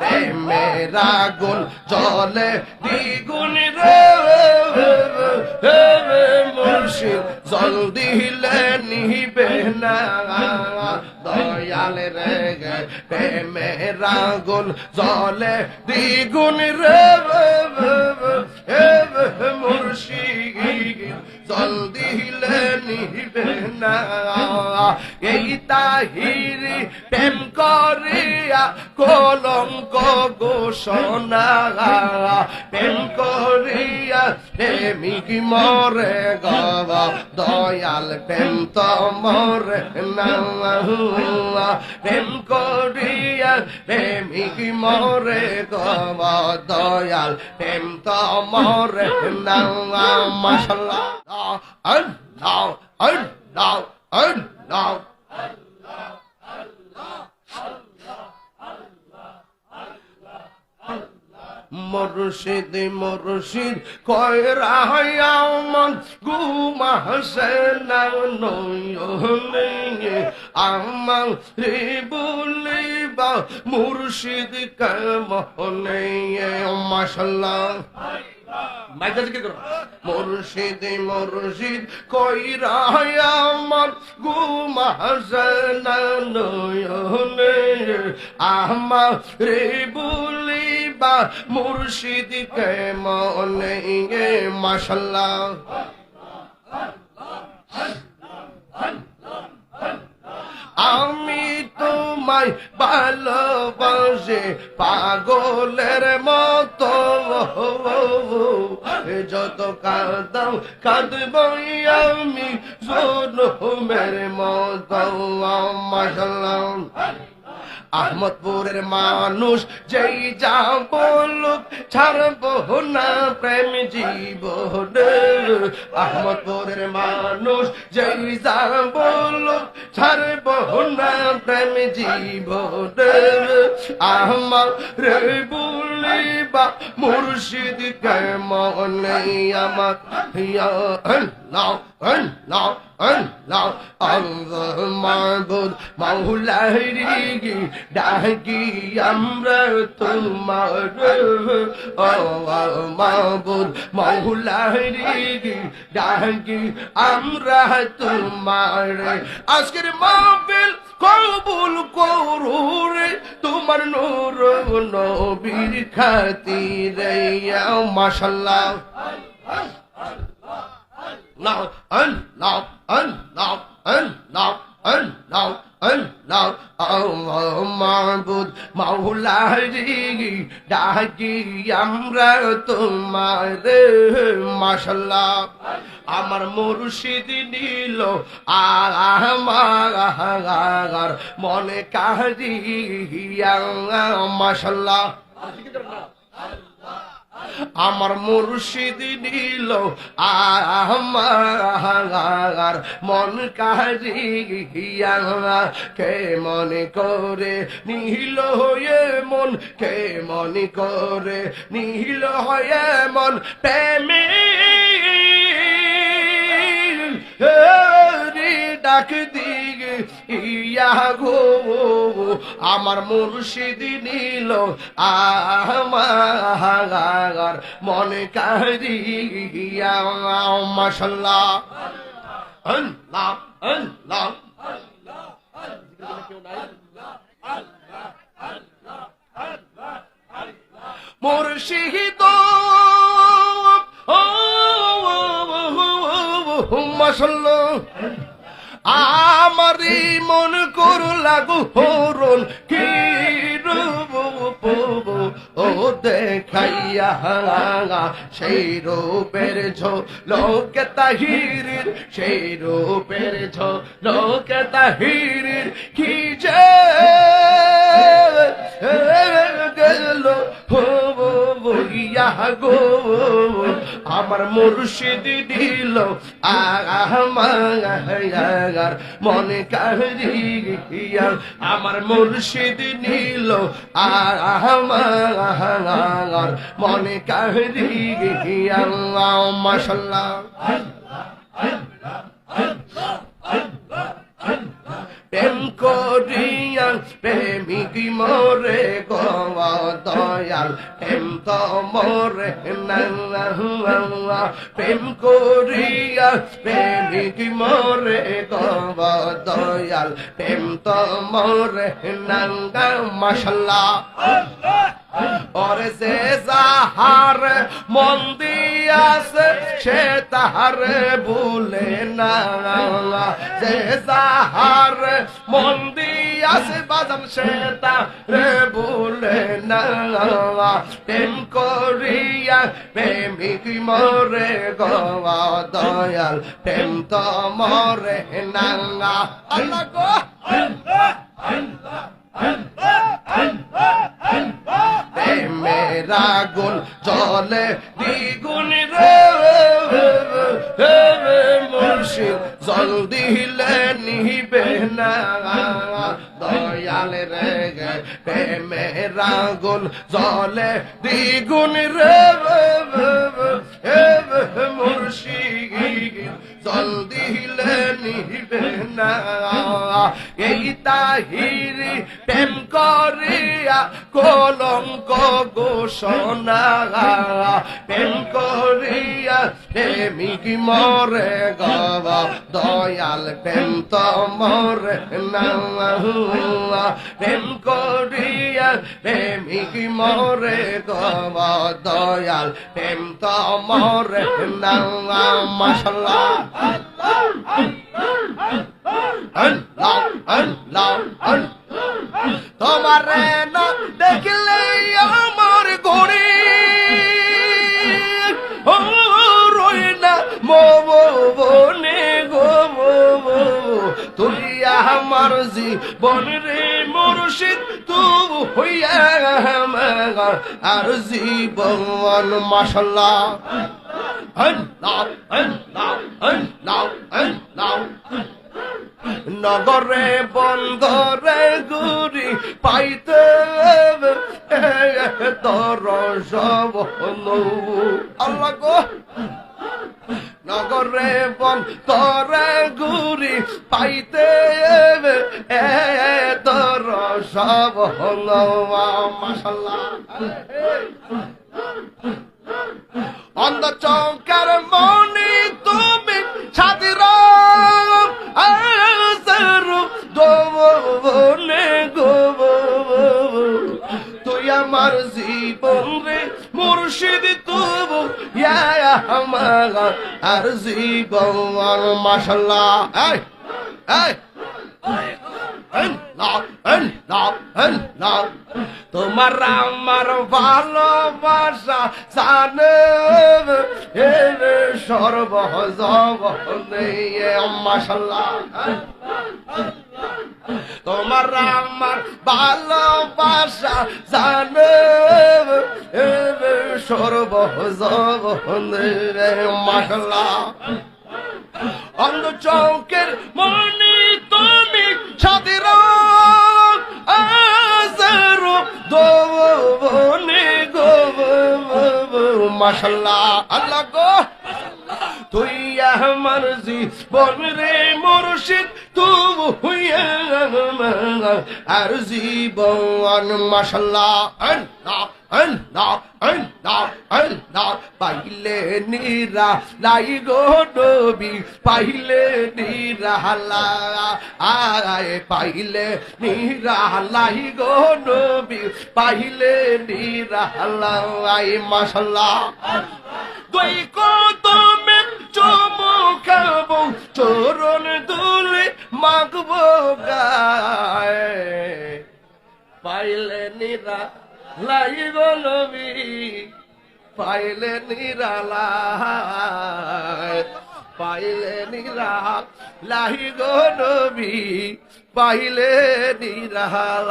প্রেমের আগুন জলে দ্বিগুণ রে মুর্শিদ জল দিলে নিবে না দয়াল রে প্রেমের আগুন জলে দ্বিগুণ রে মুর্শিদ জল দিলে নিবে না এই তাহিরি প্রেম করিয়া কলঙ্ক ঘোষণা প্রেম করিয়া প্রেমিক মরে গব দয়াল প্রেম তো মরে না প্রেম করিয়া প্রেমিক মরে গব দয়াল প্রেম তো মরে না মাশাআল্লাহ আল্লাহ আল্লাহ আল্লাহ মুর্শিদ মুর্শিদ কয় রাহায়া মন গুমা হাসনা নয়নে আমার রে বলিবা মুর্শিদ কেমনে মাশাআল্লাহ মাইকা জিকির করো মুর্শিদ মুর্শিদ কই রায়া মন গুমা হাসনা নয়নে আমার রে বলিবা মুর্শিদ কেমনে মাশাআল্লাহ আমি তোমায় ভালোবাসি পাগলের মতো যত কাঁদাও কাঁদবই আমি জনমের মতো মাশাআল্লাহ আহমদপুরের মানুষ যেই যা বলুক ছাড়বো না প্রেম জীবন আহমদপুরের মানুষ যেই যা বলুক ছাড়বো না প্রেম জীবন আমার রে বলিবা মুর্শিদ কেমনে আমার আল্লাহ আল্লাহ আল্লাহ আল্লাহ মাবুদ মাওলারি ডাকি আমরা তোমার মাবুদ মাওলারি ডাকি আমরা তোমার আজকের মাহফিল কবুল করো রে তোমার নূর নবীর খাতিরে মাশাআল্লাহ Allah, Allah, Allah, Allah, Allah, Allah, Allah, মাবুদ মাওলারি ডাকি আমরা তোমার মাশাআল্লাহ আমার মুর্শিদ নিল আমার মনে কাহিয়া মাশাআল্লাহ আমার মুর্শিদ নিল আমার মন কাহিয়া কে মনে করে নিল হয়ে মন কে মনে করে নিল হয়ে মন প্রেমে ডাক দিগে ইয়া গো আমার মুর্শিদ নিল আমার মনে কাহিয়া মাশাআল্লাহ আল্লাহ আল্লাহ মুর্শিদ মাশাআল্লাহ আমারি মন করু লাগু হরণ কি রূপ ও দেখাইয়া সেই রূপের ঝলক তাহিরির সেই রূপের ঝলক তাহিরির কি যে গেল গো আমার মুর্শিদ দিল আমার মনে কাহিয়া আমার মুর্শিদ নিল আমার মনে কাহিয়া মাশাআল্লাহ প্রেম করিয়া প্রেমিক মোরে গো দয়াল প্রেম তো মোরে না প্রেম করিয়া প্রেমিক মোরে গো দয়াল প্রেম তো মোরে না মাশাআল্লাহ ওরে যে যাহার মন দিয়াছে সে তাহার ভুলে না যে যাহার মন দিয়াছে বাজান সে তাহার ভুলে না প্রেম করিয়া প্রেমিক মোরে গো দয়াল প্রেম তো মোরে না আল্লাহ গো মেরা গুণ জলে দ্বিগুণ রে মুর্শিদ জল দিলে নিবে না দয়াল রে মেরা গুণ জলে দ্বিগুণ রে মুর্শিদ জল দিলে নিবে না এই তাহিরি প্রেম করিয়া কলঙ্ক ঘোষণা প্রেম করিয়া প্রেমিক মরে গো দয়াল প্রেম তো মরে না প্রেম করিয়া প্রেমিক মরে গো দয়াল প্রেম তো মরে না মাশাআল্লাহ তোমার না দেখলে আমার ঘড়ি রই না মনে গো তুই আমার জীবন রে মুর্শিদ তুই হইয়া আর জীবন মাশাআল্লাহ নগরে বন্দরে গুরি পাইতে তোর সব আল্লাহ গো নগরে বন্দরে গুরি পাইতে তোর সব মাশাআল্লাহ অন্ধ চৌকার মনি তুমি ছাদির দোনে গো তুই আমার জীবন রে মুর্শিদ তবু আমার আর জীবন মাশাআল্লাহ তোমার আমার ভালোবাসা জানে সর্বজবনে মাশাআল্লাহ তোমার আমার ভালোবাসা জানে সর্বজবনে মাশাআল্লাহ অন্ধ চৌকের মনি তুমি ছাদের দোনে গো মাশাআল্লাহ আল্লাহ গো তুই আমার জীবন রে মুর্শিদ তুই হইয়া আর জীবন মাশাআল্লাহ পাইলে নিরা লাই গো নবী পাইলে নিরালা আয় পাইলে নিরালাই গো নবী পাইলে নিরালা আয় মাশাআল্লাহ দুই কদমে চুমু খাবো চরণ দুলে মাগবো গায় পাইলে নিরা লাই গো নবী পাইলে নিরালা পাইলে নিরা লাই গো নবী পাইলে নিরালা